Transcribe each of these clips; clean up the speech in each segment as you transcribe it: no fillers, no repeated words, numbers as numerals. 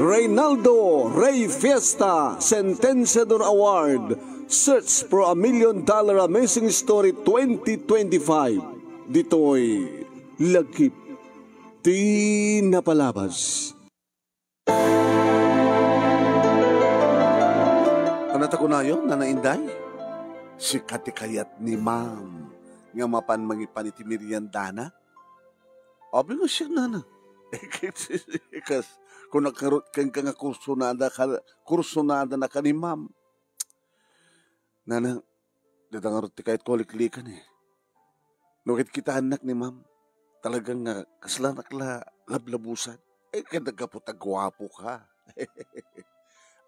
Reynaldo Rey Fiesta Sentenciador Award Search for a $1 Million Amazing Story 2025. Dito'y Lagkip Di Napalabas. Ano ta ko na yun, Nana Inday? Si katikayat ni Ma'am nga mapan mangipan iti meriendana. Abi nga siya, Nana. Ikas, kung nakarot kang nga kursunada na ka ni Ma'am. Nana, dadangarot ti kahit koliklikan eh. Nukit kita anak ni Ma'am, talagang nga kaslanak la lablabusan. Kadagapot agwapo ka.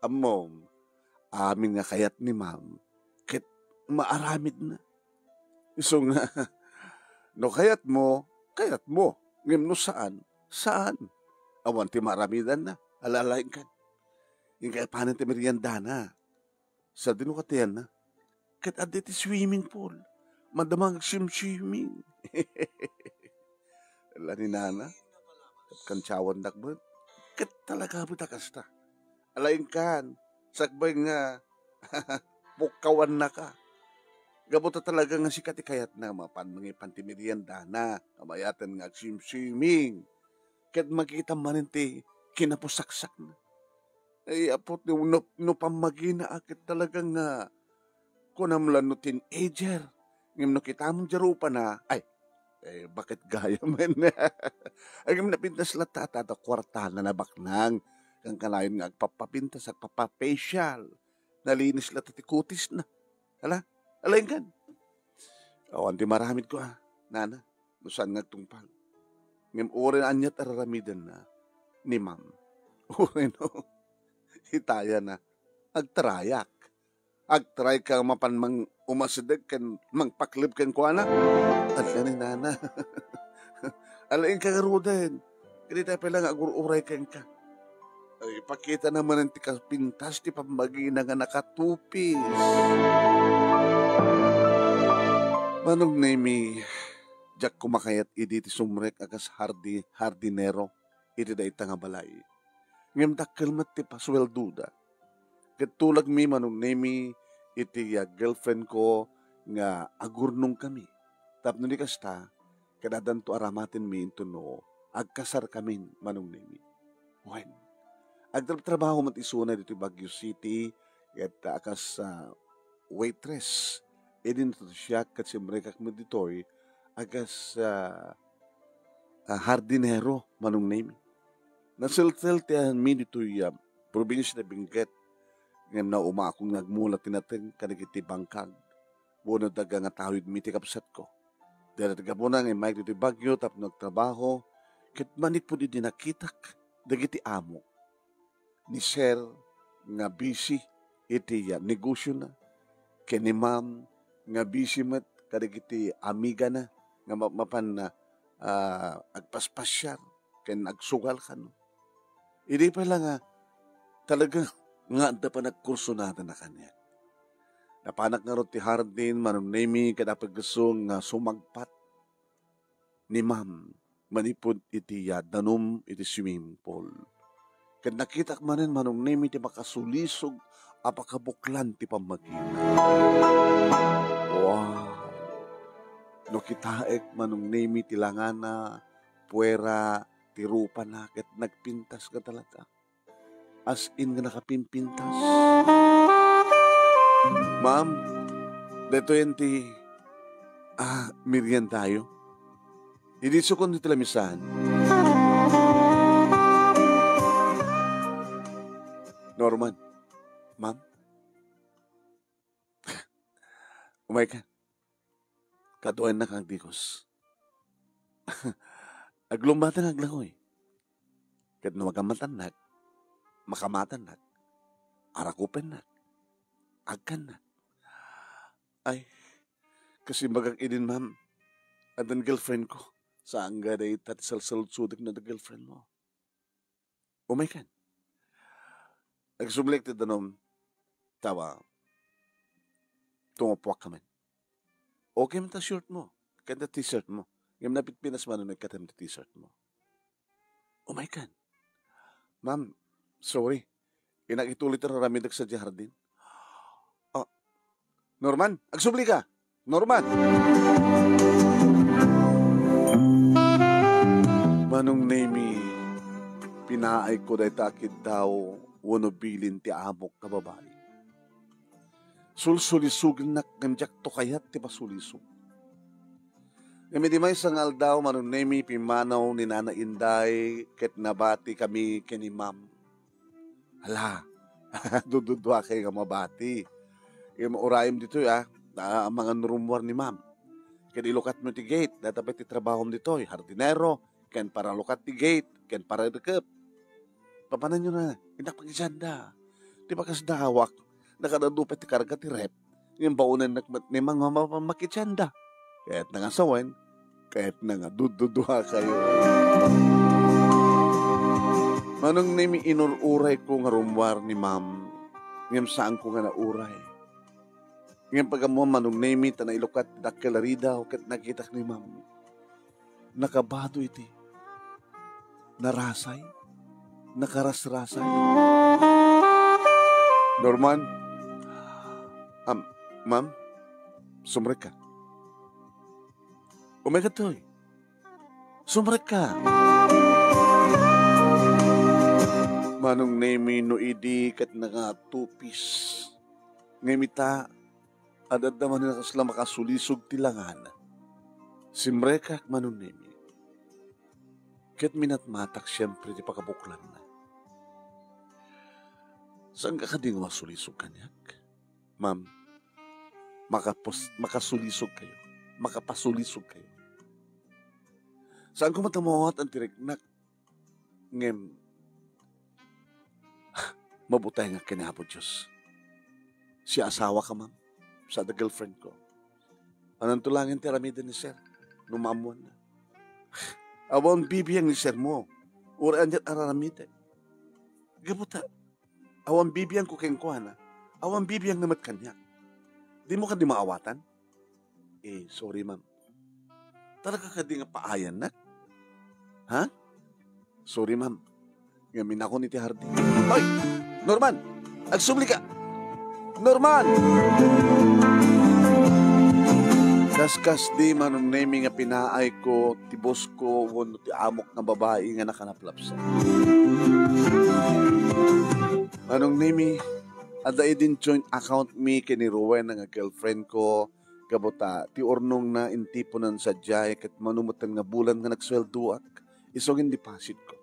Amom, amin nga kayat ni Ma'am, kit maaramid na. So nga, no kayat mo. Ngem no saan? Awan ti maramidan na, alalain kan. Yung kaya paano ti meriendana. Sa dinukatiyan na, kat adi ti swimming pool. Madamang swimming. Ala ni Nana, kat kantsawan nakbun. Kat talaga mo takasta. Alain kan, sakbay nga, pukawan na ka. Gabuta talaga nga si katikayat na mapan mga pantimeriendana, kamayatan nga swimming. Kat makita man ti kinapusaksak na. Ay apot no pamagina akit talaga nga kunamlan no teenager. Ngam no kita mong jarupa na, bakit gaya man na? Ay ngam napintas latata da kwarta na baknang. Kang kalayon nga agpapapintas at papafacial. Nalinis latati kutis na. Alain kan? Awan di maramid ko Nana, nusan nga tungpal. Ngam orin anyat araramidan na ni Ma'am. Orin no, hitaya na, agtarayak. Agtray ka mapan mang umasideg kan, mang paklib kan ko na. At ka ni Nana. Alain ka garudan. Kaya tayo palang agur-uray kan ka. Ay, pakita naman ang tikapintas ti pambagina nga nakatupis. Manong nami, jak kumakayat idi ti sumrek akas hardinero, iti da ita nga balay. Ngam dakkel mat ti paswelduda. Ketulag mi manong nami, iti girlfriend ko nga agurnong kami. Tapno di kasta, kadadan to aramatin mi into no, agkasar kami manong nami. When? Agtrabaho mat isuna dito Baguio City, at akas waitress. Edin to siya kat si Mrekak Meditoy, agas hardinero manong name. Nasiltel tiyan mi dito'y probinsya na Benguet. Ngayon na akong nagmula tinatin kanagiti bangkag. Buno daga nga tawid mi ti kapsat ko. Dahil taga na ngay Mike dito'y Baguio tap nagtrabaho. Kit manit po di nakitak dagiti amo. Ni Sir nga busy iti negosyo na. Kani Ma'am nga busy mat kadagiti amiga na nga mapan na agpaspasyar ken agsugal kan. Idi pa lang talaga nga da pa nagkurso natin na kanya. Napanak nga ro ti Hardin manong nemi kadapag gusong nga sumagpat ni Ma'am manipod iti danom iti swimming pool. Ken nakita manen manong nemi ti makasulisog apakabuklan ti pamagina. Wow! No kitaek manong nemi ti langana, puwera, ti rupa na, ket nagpintas ka talaga. As in nga nakapimpintas. Ma'am, dito yan ti, mirian tayo. Hindi sukon ti lamisan. Norman, Ma'am, umay ka. Katuan na kang dikos. Aglumbatan aglangoy. Kat no magamatan nag, makamatan nag, arakupen nag, agkan nag. Ay, kasi magag idin Ma'am, adan girlfriend ko. Saan nga day tatisal-salutsudik na da girlfriend mo. Umay kan. Nagsublikted danom, tawa, tumapuak ka man. Okay man ta shirt mo, kanda t-shirt mo. Ngayon napit pinas man nagkatam ta t-shirt mo. Oh my God. Ma'am, sorry. Inagitulit na ramidag sa jardin. Oh, Norman, agsubli ka. Norman. Manong Nemi, pinaay ko dahi takid daw wano bilin ti amok ka babae. Sulsulisugin na kanjak to kayat ti pasulisog. Kami di may sangal daw Manong Nemi pimanaw ni Nana Inday ket nabati kami kini ma'am. Hala, dududwa kayo nga mabati. Yung maurayim dito na mga nurumwar ni ma'am. Kaya ilukat mo ti gate, datapit ti trabahom dito, hardinero, ken para lukat ti gate, ken para dekep. Papanan nyo na, inak pag-isanda. Di ba kas dawak, nakadadupet ti karga ti rep, yung baunan nakmat ni mga makitsanda. Kaya't nangasawan, kaya't nangadududwa kayo. Manong nimi inururay ko nga rumwar ni ma'am, ngam saan ko nga nauray. Ngam pagamo manong nimi tanailukat dakkelarida o kat nakitak ni ma'am. Nakabado iti. Narasay. Nakarasrasay. Norman, ma'am, sumrek ka. Umega to'y. Sumrek ka. Manong nemi no idi kat nangatupis. Ngamita, adad naman na kasla makasulisog tilangan. Simrekak manong nemi. Kat minatmatak siyempre di pakabuklan na. Saan ka kading masulisog kanyak? Ma'am, makasulisog kayo. Makapasulisog kayo. Saan ko matamawat ang tiriknak? Ngem, mabutay nga kinapo Diyos. Si asawa ka, ma'am, sa the girlfriend ko. Anong tulangin ti ramida ni sir? Numamuan na. Awan bibiyang ni sir mo. Uraan dyan araramida. Gabuta. Awan bibiyang ko keng kuha na. Awan bibiyang namat kanya. Di mo ka di maawatan? Sorry, ma'am. Talaga ka di nga paayan na? Ha? Sorry, ma'am. Ngamin ako ni ti Hardy. Hoy! Norman! Agsubli ka! Norman! Kaskas di manong nemi nga pinaay ko, tibos ko, wano ti amok na babae nga nakanaplapsa. Manong nemi, ada din joint account me kini Ruwen nga girlfriend ko, kabuta, ti ornong na intipunan sa jay, kat manumutan nga bulan nga nagswelduak, isogin deposit ko.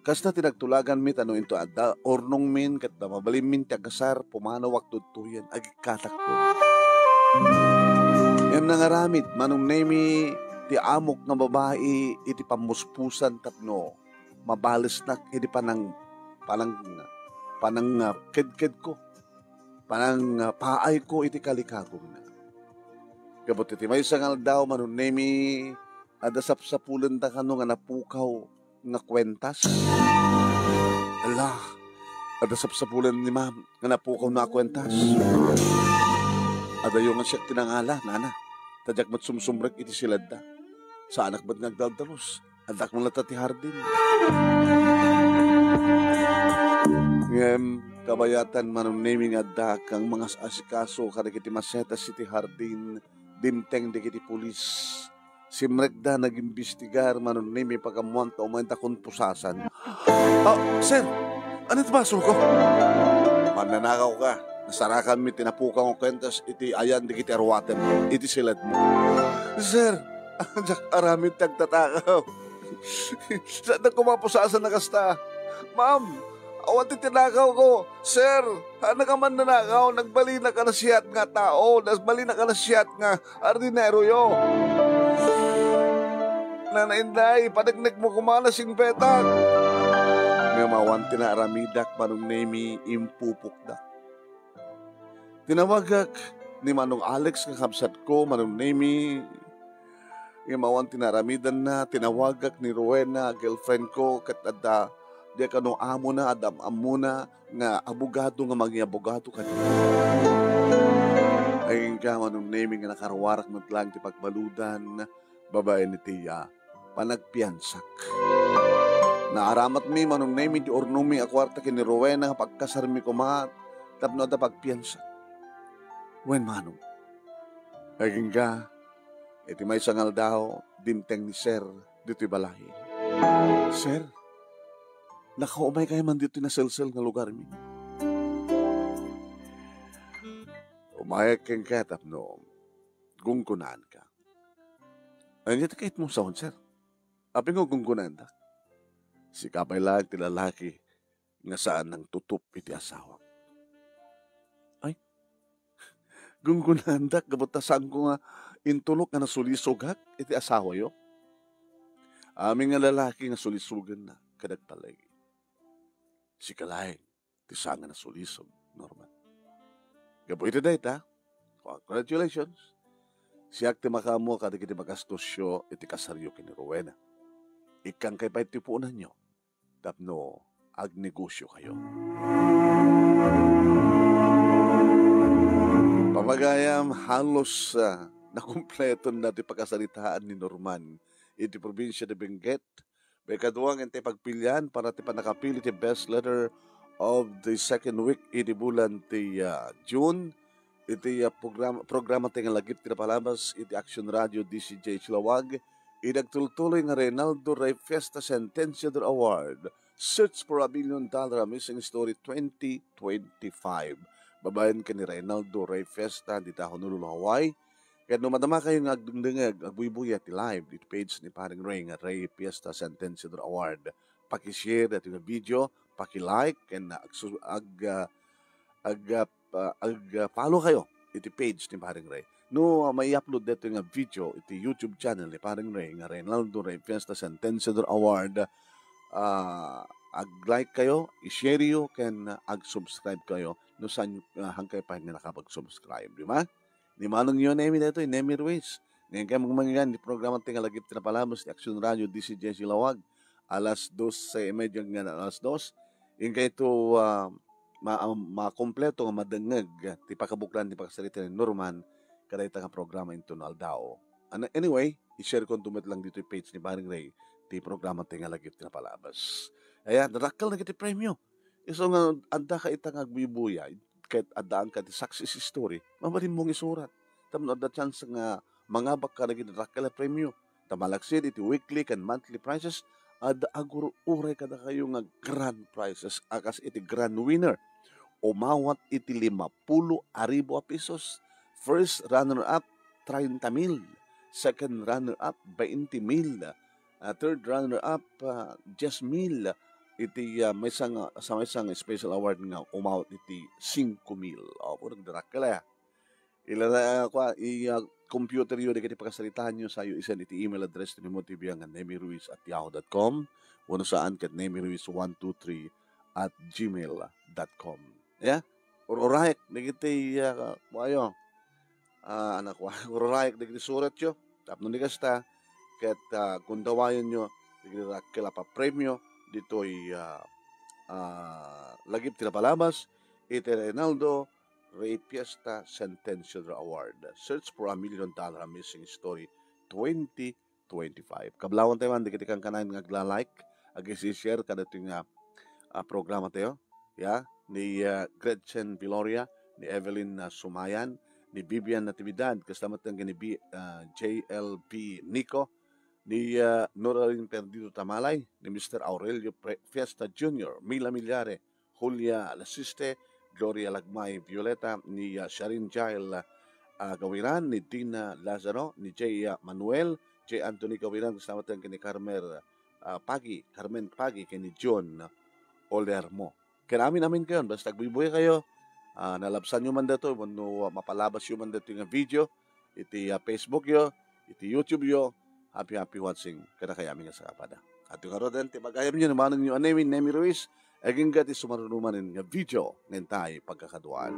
Kasta tinagtulagan mi tanong into ada, ornong min, kat mabalim min tiagasar, pumanawak tutuyan, agikatak ko. Yan nangaramid, manong nemi, ti amok nga babae, iti pamuspusan tapno, mabalis na, iti panang kedked ko, panang paay ko, iti kalikagong na. Kabot iti may sangal daw, manong nemi, adasap-sapulan da kano nga napukaw, nga kwentas. Allah, adasap-sapulan ni ma'am, nga napukaw na kwentas. Adayo nga siya tinangala, nana. Tadyak mat sumsumrek iti silad da. Sa anak ba't nagdaldalos? Adak mo lata ti Hardin. Ngem, kabayatan manong naming adda kang mga asikaso kada kiti maseta si ti Hardin, dimteng di kiti pulis. Simrek da nag-imbestigar manong naming pagamuan ta umaynta kong pusasan. Sir, ano ito basol ko? Mananakaw ka. Nasarakan mi tinapukan ko kwentas iti ayan di kiti arwaten iti silad mo. Sir, anjak aramid tagtatakaw. Saan na kumapusasan na kasta? Ma'am, awan ti tinakaw ko. Sir, ano ka man nanakaw? Nagbali na ka na siyat nga tao. Nagbali na ka na siyat nga ordinero yo. Nanainday, padagnig mo kumalasing petak. May mawan tinaramidak manong nemi impupukdak. Tinawagak ni Manong Alex nga kabsat ko, Manong Nemi, imawan tinaramidan na, tinawagak ni Rowena, girlfriend ko, katada, di ka no amo na, adam amuna, nga abogado nga maging abogado ka. Ayun ka, Manong Nemi, nga nakaruwarak matlang ti pagbaludan, babae ni Tia, panagpiansak. Naaramat mi manong nami di ornumi akwarta kini Rowena pagkasar mi kumat tapno da pagpiyansa. Wen manong. Aging ka, iti may sangal daw dimteng ni Sir dito'y balahi. Sir, nakaumay kayo man dito na sel-sel nga lugar mi. Umayag kang katap no, gungkunaan ka. Ay, hindi kahit mong sound, sir. Api nga gungkunaan da. Si kapay lang tilalaki nga saan nang tutup iti asawa. Ay, gungkunaan da, kabutasan ko nga intulok nga nasulisog hak iti asawa yo. Aming nga lalaki nga sulisugan na kadagtalay. Si kalahin, ti sanga nasulisog, Norman. Gabo iti dahit ha. Congratulations. Siyak ti makamo kada kiti magastos iti kasaryo kini Rowena. Ikang kay pa iti puunan nyo. Tapno, agnegosyo kayo. Pamagayam halos nakumpleto na ti pagkasalitaan ni Norman iti probinsya de Benguet. May kaduang iti pagpilian para ti panakapili ti best letter of the second week iti bulan ti June. Iti programa ti nga lagip ti napalabas iti Action Radio DCJ Chilawag. Idagtultuloy nga Reynaldo Ray Fiesta Sentenciador Award. Search for $1 million Missing Story 2025. Babayan ka ni Reynaldo Ray Fiesta di Honolulu, Hawaii. Kaya numadama kayo nga agdungdungag, agbuibuya ti live dito page ni Paring Ray nga Ray Fiesta Sentenciador Award. Pakishare dito nga video, pakilike, and follow kayo iti page ni Paring Ray. No, may upload dito nga video iti YouTube channel ni Paring Ray nga Reynaldo Ray Fiesta Sentenciador Award. Ag-like kayo, i-share yo, ken ag-subscribe kayo no saan hangkay pa nga nakapag-subscribe, di ba? Ni manong yun, Nemi dito, Nemi Ruiz. Ngayon kayo magmangyan, di programa tinga lagip tinapalamos ni Action Radio DCJ Silawag. Alas 2:30 nga alas 2. Yung kayo ito makompleto nga madangag ti pakabuklan ti pagsalita ni Norman kada ita nga programa into naldao. Anyway, i-share ko tumit lang dito yung page ni Paring Ray ti programa tinga lagip tinapalabas. Ayan, narakal na kiti premyo. Iso nga anda ka ita nga agbibuya kahit adaan ka ti success story, mamarin mong isurat. Tamno ada chance nga mangabak ka na ginarakal na premyo. Tamalaksid iti weekly and monthly prizes ada aguro uray kada kayo nga grand prizes akas iti grand winner. Umawat iti 50,000 pesos. First runner-up, 30,000. Second runner-up, 20,000. Third runner-up, 10,000. Iti may isang special award nga umawat iti 5,000. O, purang darakala. Ilala ko, computer yun, kaya pagkasalitaan nyo sa iyo, isan iti email address ni mo tibiyang nemiruiz@yahoo.com. Wano saan kat nemiruiz123@gmail.com. Yeah? Ururayek, nagiti, ayo, anak ko, ururayek, nagiti surat yo. Tapno ni kasta, kat kung dawayan nyo, nagiti rakila pa premyo, dito'y lagip tinapalabas, iti Reynaldo Ray Fiesta Sentenciador Award. Search for $1 million Missing Story 2025. Kablawan tayo man, di kang kanayin ngagla-like, ag-share kada ito nga programa tayo. Yeah? Ni Gretchen Viloria, ni Evelyn Sumayan, ni Vivian Natividad, kastamat ng ni JLP Nico, ni Noraline Perdido Tamalay, ni Mr. Aurelio Fiesta Jr., Mila Milyare, Julia Lasiste, Gloria Lagmay Violeta, ni Sharin Jail Gawiran, ni Dina Lazaro, ni J. Manuel, J. Anthony Gawiran, kasama tayo ni Carmen Pagi, ni John Olermo. Kinamin kayo, basta agbibuhay kayo, nalabsan nyo man dito, mapalabas nyo man dito yung video, iti Facebook yo, iti YouTube yo, happy watching kada kayami nga sa kapada. At yung karoon din, magayam nyo naman nyo anemin, Nemi Ruiz, aging gati sumarunuman nga video ng tayo pagkakaduan.